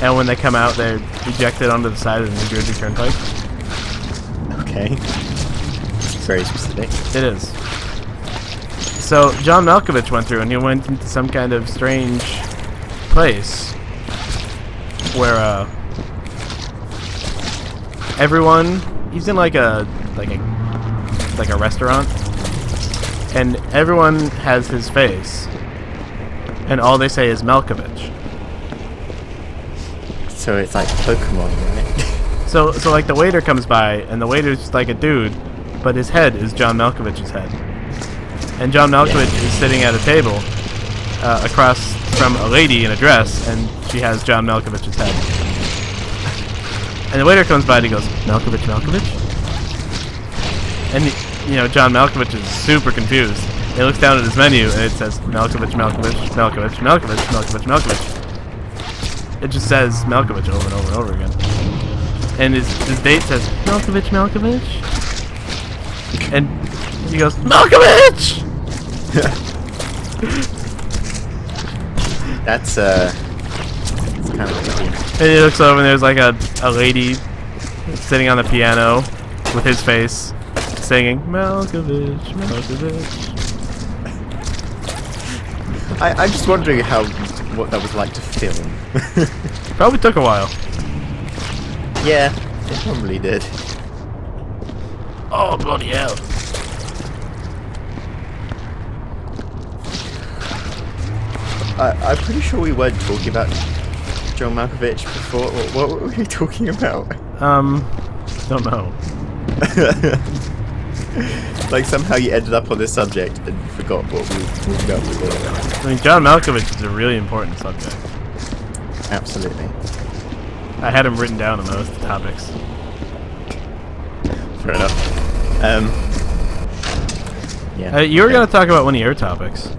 And when they come out, they're ejected onto the side of the New Jersey Turnpike. Okay. Very specific. It is. So, John Malkovich went through, and he went into some kind of strange place where, everyone... He's in like a restaurant, and everyone has his face, and all they say is Malkovich. So it's like Pokemon, right? So like the waiter comes by, and the waiter's just like a dude, but his head is John Malkovich's head. And John Malkovich is sitting at a table across from a lady in a dress, and she has John Malkovich's head. And the waiter comes by and he goes, Malkovich, Malkovich? And, John Malkovich is super confused. He looks down at his menu, and it says, Malkovich, Malkovich, Malkovich, Malkovich, Malkovich, Malkovich. It just says Malkovich over and over and over again. And his date says, Malkovich, Malkovich? And he goes, Malkovich! That's kind of creepy. And he looks over and there's like a lady sitting on the piano with his face singing, Malkovich, Malkovich. I'm just wondering what that was like to film. Probably took a while. Yeah, it probably did. Oh, bloody hell. I'm pretty sure we weren't talking about John Malkovich before. What were we talking about? Don't know. Like somehow you ended up on this subject and forgot what we were talking about before. I mean, John Malkovich is a really important subject. Absolutely. I had him written down on those topics. Fair enough. Yeah. You were going to talk about one of your topics.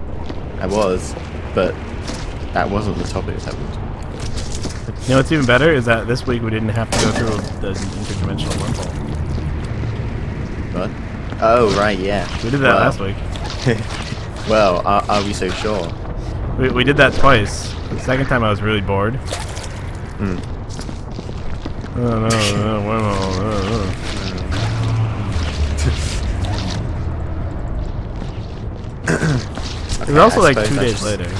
I was, but that wasn't the topic that we were talking about. You know what's even better is that this week we didn't have to go through the interdimensional wormhole. What? Oh, right, yeah. We did that last week. Well, are we so sure? We did that twice. The second time I was really bored. Hmm. Oh, no, wormhole. It was also like 2 days later.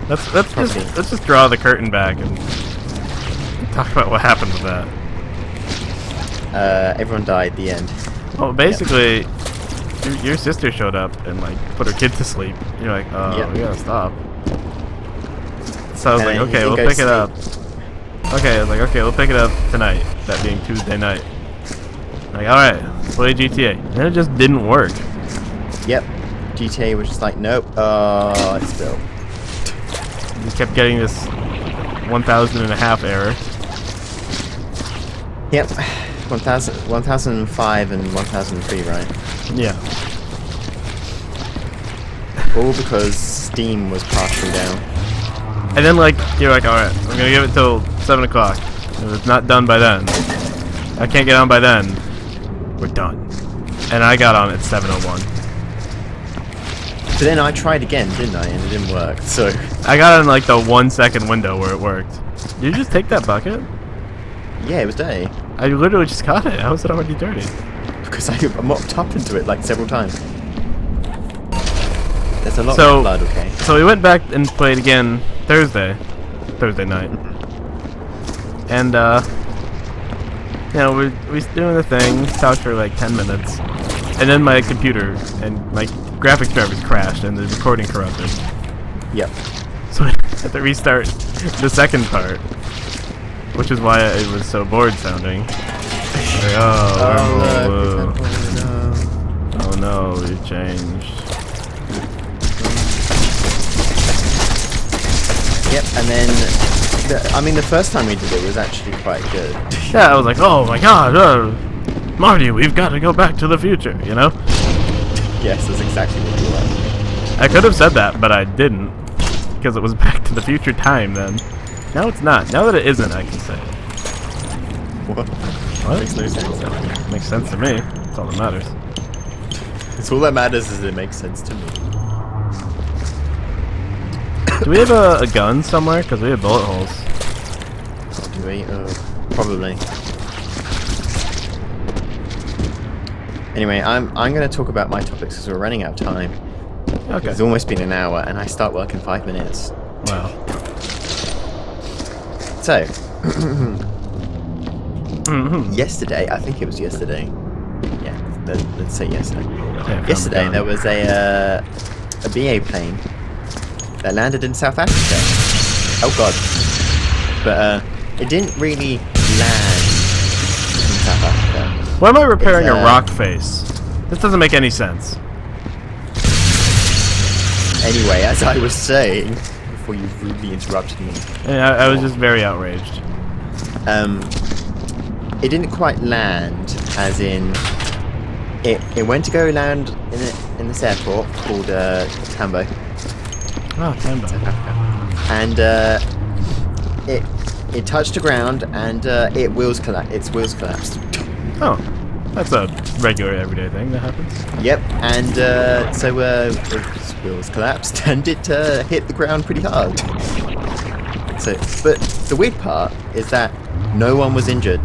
Let's just draw the curtain back and talk about what happened with that. Everyone died. The end. Well, basically, your sister showed up and like put her kid to sleep. You're like, we gotta stop. So I was like, okay, we'll pick it up. Okay, I was like, okay, we'll pick it up tonight. That being Tuesday night. Like, alright, let's play GTA. And it just didn't work. Yep. GTA was just like, nope. It's built. We kept getting this 1,000.5 error. Yep. 1005 and 1003, right? Yeah. All because Steam was partially down. And then, like, you're like, alright, I'm gonna give it till 7 o'clock. If it's not done by then, I can't get on by then, we're done. And I got on at 7:01. But then I tried again, didn't I? And it didn't work, so... I got in, like, the 1 second window where it worked. Did you just take that bucket? Yeah, it was dirty. I literally just got it. How is it already dirty? Because I mopped up into it, like, several times. There's a lot So- of blood, okay? So we went back and played again Thursday night. And, you know, we doing the thing, talked for like 10 minutes. And then my computer and my graphics drivers crashed and the recording corrupted. Yep. So I had to restart the second part, which is why it was so bored sounding. Like, oh no, we changed. Yep, and then... the first time we did it was actually quite good. Yeah, I was like, oh my god, Marty, we've got to go back to the future, you know? Yes, that's exactly what you were. I could have said that, but I didn't. Because it was back to the future time then. Now it's not. Now that it isn't, I can say it. What? What? Makes no sense. Makes sense to me. That's all that matters. It's all that matters is it makes sense to me. Do we have a gun somewhere? Because we have bullet holes. Oh, do we? Probably. Anyway, I'm going to talk about my topics because we're running out of time. Okay. It's almost been an hour and I start work in 5 minutes. Wow. So, yesterday, I think it was yesterday. Yeah, let's say yesterday. Yeah, Yesterday there was a BA plane that landed in South Africa. Oh god. But it didn't really land in South Africa. Why am I repairing a rock face? This doesn't make any sense. Anyway, as I was saying, before you rudely interrupted me. Yeah, I was just very outraged. It didn't quite land, as in, it went to go land in this airport called Tambo, Oh, Tambo. and it touched the ground and its wheels collapsed. Oh, that's a regular everyday thing that happens. Yep, and so its wheels collapsed and it hit the ground pretty hard. So, but the weird part is that no one was injured.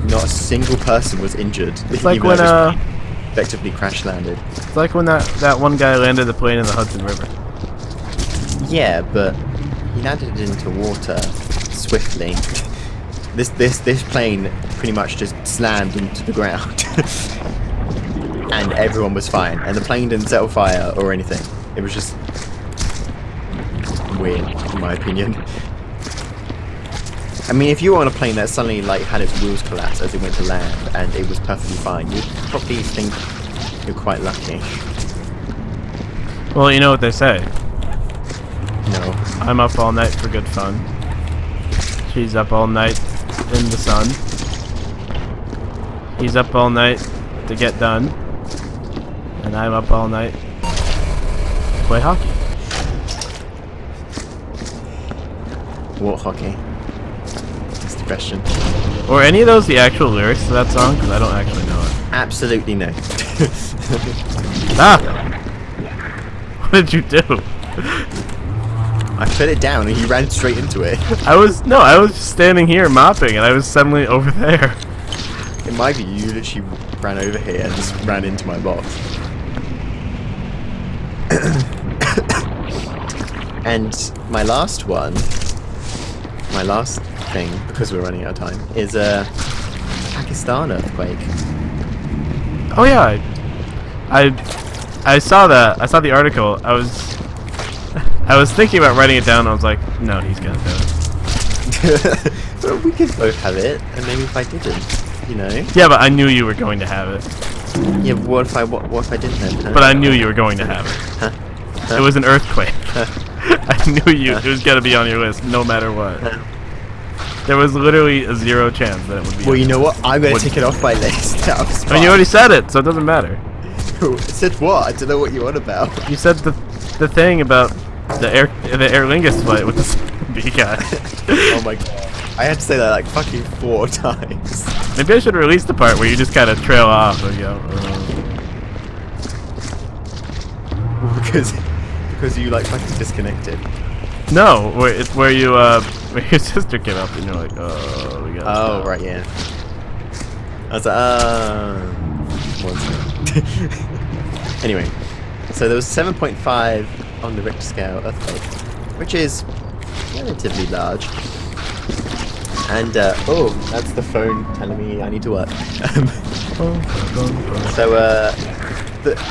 Not a single person was injured. It's like even when though it was effectively crash landed. it's like when that one guy landed the plane in the Hudson River. Yeah, but he landed into water swiftly. This plane pretty much just slammed into the ground, and everyone was fine. And the plane didn't set on fire or anything. It was just weird, in my opinion. I mean, if you were on a plane that suddenly like had its wheels collapse as it went to land and it was perfectly fine, you'd probably think you're quite lucky. Well, you know what they say. No. I'm up all night for good fun. She's up all night in the sun. He's up all night to get done. And I'm up all night to play hockey. What hockey? That's the question. Were any of those the actual lyrics to that song? Because I don't actually know it. Absolutely no. Ah! What did you do? I put it down and he ran straight into it. I was just standing here mopping and I was suddenly over there. In my view, you literally ran over here and just ran into my box. And my last thing, because we're running out of time, is a Pakistan earthquake. Oh yeah, I saw that. I saw the article. I was thinking about writing it down. I was like, no, he's gonna do it. Well, we could both have it, and maybe if I didn't. You know. Yeah, but I knew you were going to have it. Yeah. What if I didn't then? Huh? But I knew you were going to have it. Huh? Huh? It was an earthquake. Huh? I knew it was gonna be on your list, no matter what. Huh? There was literally a 0 chance that it would be. Well, on you know your what? list. I'm gonna take it off my list. I mean, you already said it, so it doesn't matter. Said what? I don't know what you're on about. You said the thing about the Aer Lingus fight with the zombie guy. Oh my god. I had to say that like fucking 4 times. Maybe I should release the part where you just kind of trail off and go. Because you like fucking disconnected. No, it's where you where your sister came up and you're like, oh, we got. Oh right, yeah. I was like, one second. Anyway, so there was 7.5 on the Richter scale earthquake, which is relatively large. And oh, that's the phone telling me I need to work. So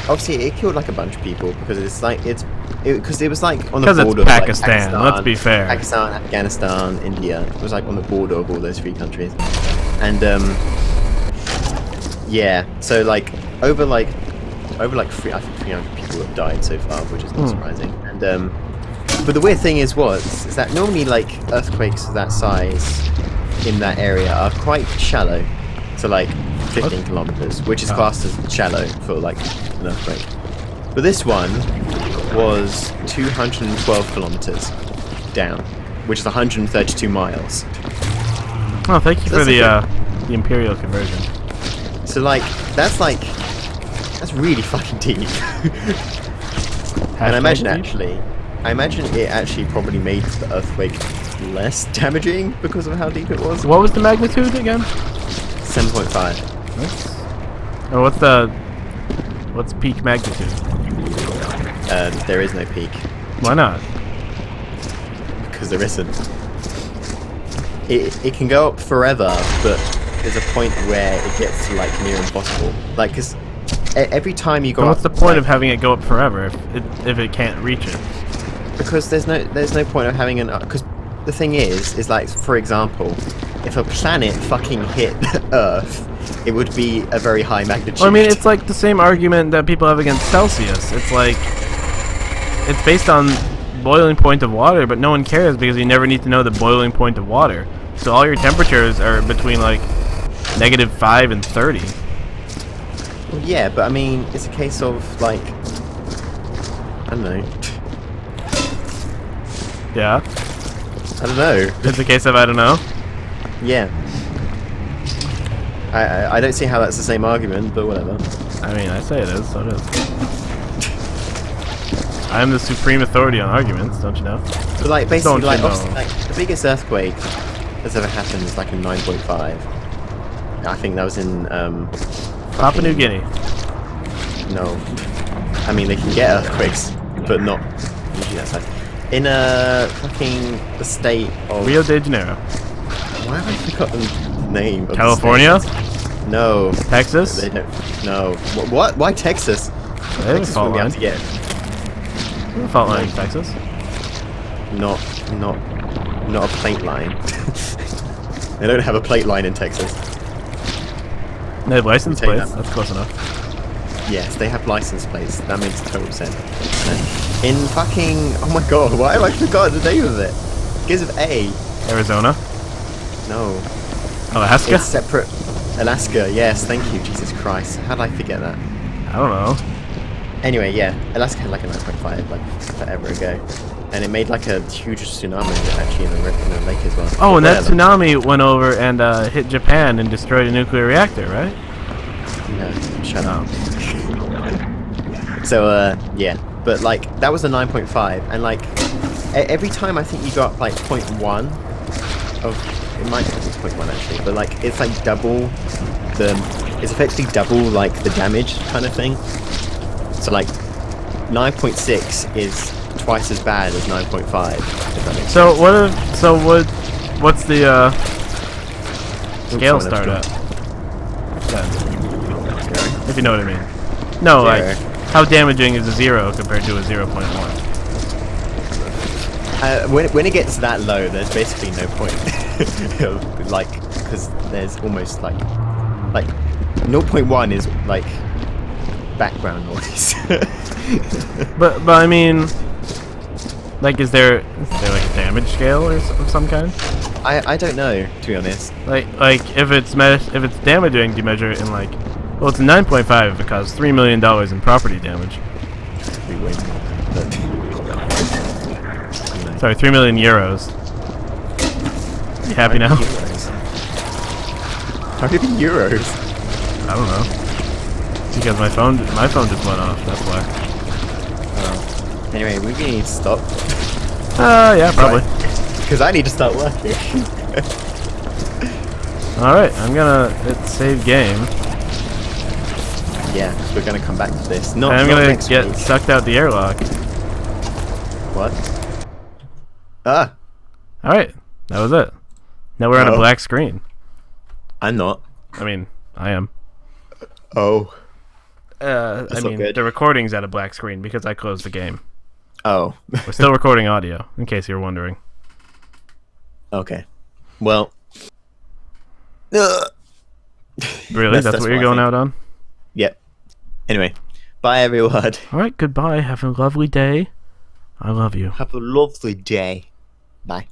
obviously it killed like a bunch of people because it was like on the border. It's Pakistan. Let's be fair. Pakistan, Afghanistan, India. It was like on the border of all those 3 countries, and yeah. So like over like I think 300 people have died so far, which is not surprising. And but the weird thing is that normally like earthquakes of that size in that area are quite shallow, so like 15 kilometers, which is classed as shallow for like an earthquake. But this one was 212 kilometers down, which is 132 miles. Oh, thank you for the imperial conversion. So like that's really fucking deep. And I imagine it actually probably made the earthquake less damaging because of how deep it was. What was the magnitude again? 7.5. Oh, what's peak magnitude? There is no peak. Why not? Because there isn't. It can go up forever, but there's a point where it gets like near impossible. Like, cause every time you go what's up, the point of having it go up forever if it can't reach it? Because there's no point of having because the thing is like, for example, if a planet fucking hit Earth, it would be a very high magnitude. Well, I mean, it's like the same argument that people have against Celsius. It's like it's based on boiling point of water, but no one cares because you never need to know the boiling point of water. So all your temperatures are between like -5 and 30. Well, yeah, but I mean, it's a case of like, I don't know. Yeah. I don't know. It's a case of I don't know. Yeah. I don't see how that's the same argument, but whatever. I mean, I say it is, so it is. I am the supreme authority on arguments, don't you know? But like, basically, like, know? obviously, like, the biggest earthquake that's ever happened was like a 9.5. I think that was in Papua New Guinea. No. I mean, they can get earthquakes, but not usually that size. In fucking the state of Rio de Janeiro. Why have I forgotten the name of California? the state? No. Texas? They don't. No. What? Why Texas? They have a Texas fault wouldn't be line. able to get. A fault line in Texas. Not a plate line. They don't have a plate line in Texas. They have license Let me tell you plates. That's close enough. Yes, they have license plates. That makes total sense. In fucking... Oh my god, why have I forgotten the name of it? Begins with A. Arizona? No. Alaska? It's separate. Alaska, yes, thank you, Jesus Christ. How did I forget that? I don't know. Anyway, yeah, Alaska had like a 9.5, like, forever ago. And it made like a huge tsunami actually in the lake as well. Oh, and that tsunami went over and hit Japan and destroyed a nuclear reactor, right? No, shut up. So, yeah. But, like, that was a 9.5. And, like, every time I think you got, like, 0.1 of... It might be 0.1, actually. But, like, it's, like, double the... It's effectively double, like, the damage kind of thing. So, like, 9.6 is twice as bad as 9.5, if that makes So, sense. what's the, scale start at? If you know what I mean. No, 0. like, how damaging is a 0 compared to a 0.1? When it gets that low, there's basically no point. Like, because there's almost, like, Like, 0.1 is like background noise. But I mean, like, is there like a damage scale or of some kind? I don't know, to be honest. Like if it's damaging, do you measure it in like? Well, it's 9.5 if it caused $3 million in property damage. We win. Sorry, 3 million euros. You happy now? How many euros? I don't know. Because my phone just went off. That's why. Oh. Anyway, we need to stop. Yeah, probably. Because I need to start working. All right, I'm gonna hit save game. Yeah, we're gonna come back to this. I'm Not gonna next get week. sucked out the airlock. What? Ah, All right, that was it. Now we're on a Oh. black screen. I'm not. I mean, I am. Oh. I That's not mean, good. the recording's at a black screen because I closed the game. Oh. We're still recording audio, in case you're wondering. Okay. Well. Really? That's what you're I going think. out on? Yep. Anyway, bye everyone. All right, goodbye. Have a lovely day. I love you. Have a lovely day. Bye.